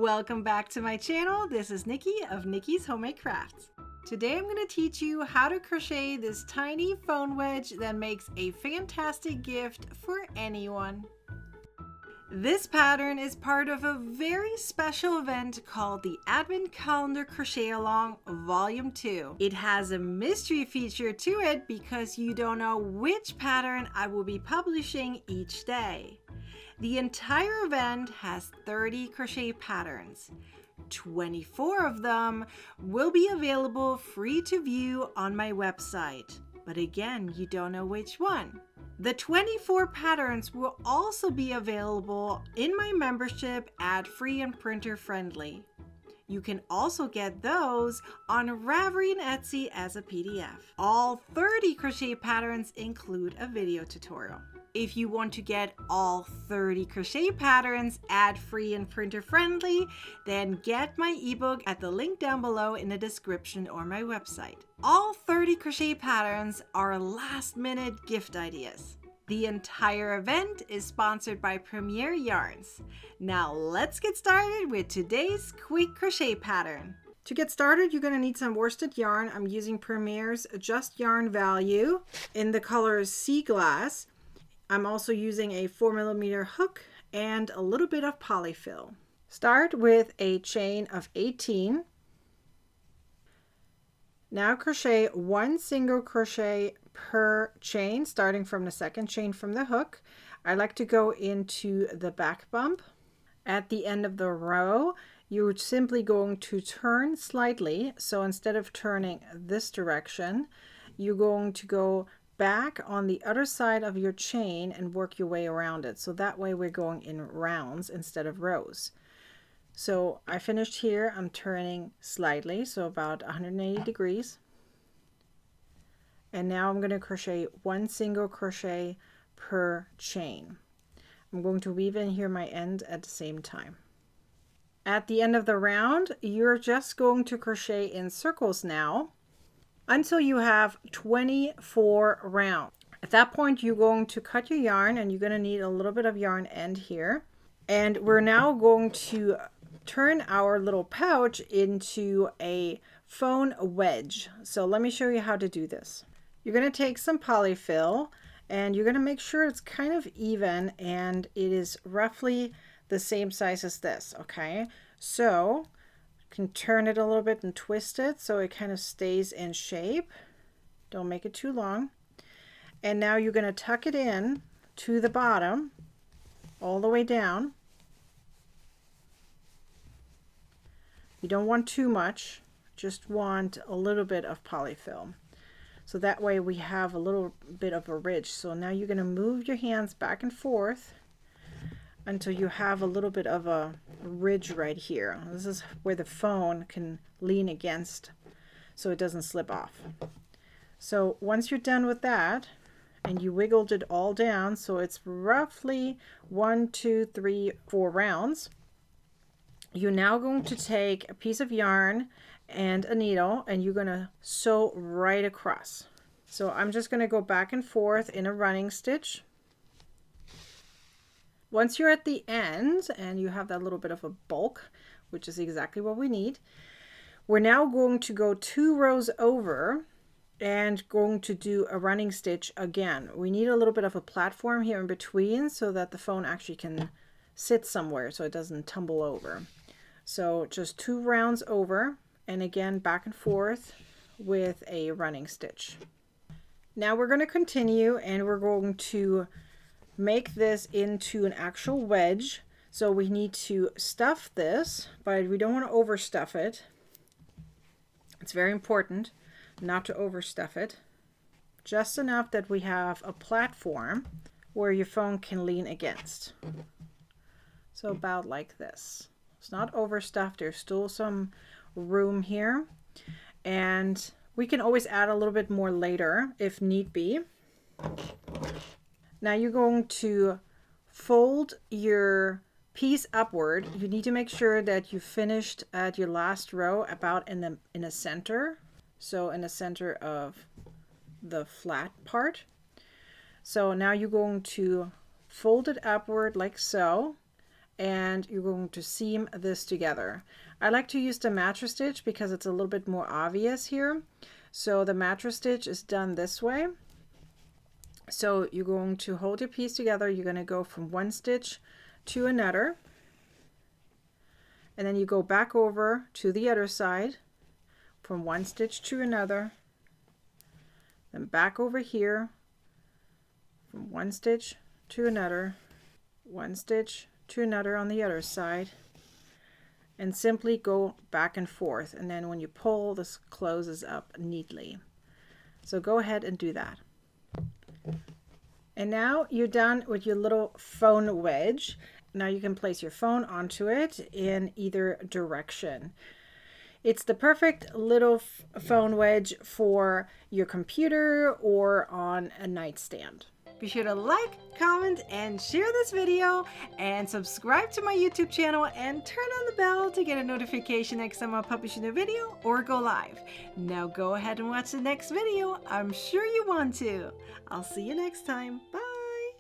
Welcome back to my channel. This is Nikki of Nikki's Homemade Crafts. Today I'm going to teach you how to crochet this tiny phone wedge that makes a fantastic gift for anyone. This pattern is part of a very special event called the Advent Calendar Crochet Along Volume 2. It has a mystery feature to it because you don't know which pattern I will be publishing each day. The entire event has 30 crochet patterns. 24 of them will be available free to view on my website. But again, you don't know which one. The 24 patterns will also be available in my membership ad-free and printer-friendly. You can also get those on Ravelry and Etsy as a PDF. All 30 crochet patterns include a video tutorial. If you want to get all 30 crochet patterns ad-free and printer-friendly, then get my ebook at the link down below in the description or my website. All 30 crochet patterns are last-minute gift ideas. The entire event is sponsored by Premier Yarns. Now let's get started with today's quick crochet pattern. To get started, you're going to need some worsted yarn. I'm using Premier's Just Yarn Value in the color Sea Glass. I'm also using a 4mm hook and a little bit of polyfill. Start with a chain of 18. Now crochet one single crochet per chain, starting from the second chain from the hook. I like to go into the back bump. At the end of the row, you're simply going to turn slightly. So instead of turning this direction, you're going to go back on the other side of your chain and work your way around it. So that way we're going in rounds instead of rows. So I finished here. I'm turning slightly, so about 180 degrees. And now I'm going to crochet one single crochet per chain. I'm going to weave in here my end at the same time. At the end of the round, you're just going to crochet in circles now until you have 24 rounds. At that point, you're going to cut your yarn, and you're going to need a little bit of yarn end here. And we're now going to turn our little pouch into a phone wedge. So let me show you how to do this. You're going to take some polyfill, and you're going to make sure it's kind of even and it is roughly the same size as this. Okay, so can turn it a little bit and twist it so it kind of stays in shape. Don't make it too long. And now you're going to tuck it in to the bottom all the way down. You don't want too much, just want a little bit of polyfill. So that way we have a little bit of a ridge. So now you're going to move your hands back and forth until you have a little bit of a ridge right here. This is where the phone can lean against so it doesn't slip off. So once you're done with that and you wiggled it all down, so it's roughly 1, 2, 3, 4 rounds, you're now going to take a piece of yarn and a needle, and you're going to sew right across. So I'm just going to go back and forth in a running stitch. Once you're at the end and you have that little bit of a bulk, which is exactly what we need, we're now going to go 2 rows over and going to do a running stitch again. We need a little bit of a platform here in between so that the phone actually can sit somewhere so it doesn't tumble over. So just 2 rounds over, and again back and forth with a running stitch. Now we're going to continue, and we're going to make this into an actual wedge. So we need to stuff this, but we don't want to overstuff it. It's very important not to overstuff it. Just enough that we have a platform where your phone can lean against. So about like this. It's not overstuffed. There's still some room here, and we can always add a little bit more later if need be. Now you're going to fold your piece upward. You need to make sure that you finished at your last row about in the center. So in the center of the flat part. So now you're going to fold it upward like so, and you're going to seam this together. I like to use the mattress stitch because it's a little bit more obvious here. So the mattress stitch is done this way. So you're going to hold your piece together. You're going to go from one stitch to another, and then you go back over to the other side from one stitch to another, then back over here from one stitch to another, one stitch to another on the other side, and simply go back and forth. And then when you pull, this closes up neatly. So go ahead and do that. And now you're done with your little phone wedge. Now you can place your phone onto it in either direction. It's the perfect little phone wedge for your computer or on a nightstand. Be sure to like, comment, and share this video, and subscribe to my YouTube channel and turn on the bell to get a notification next time I publish a new video or go live. Now go ahead and watch the next video. I'm sure you want to. I'll see you next time. Bye.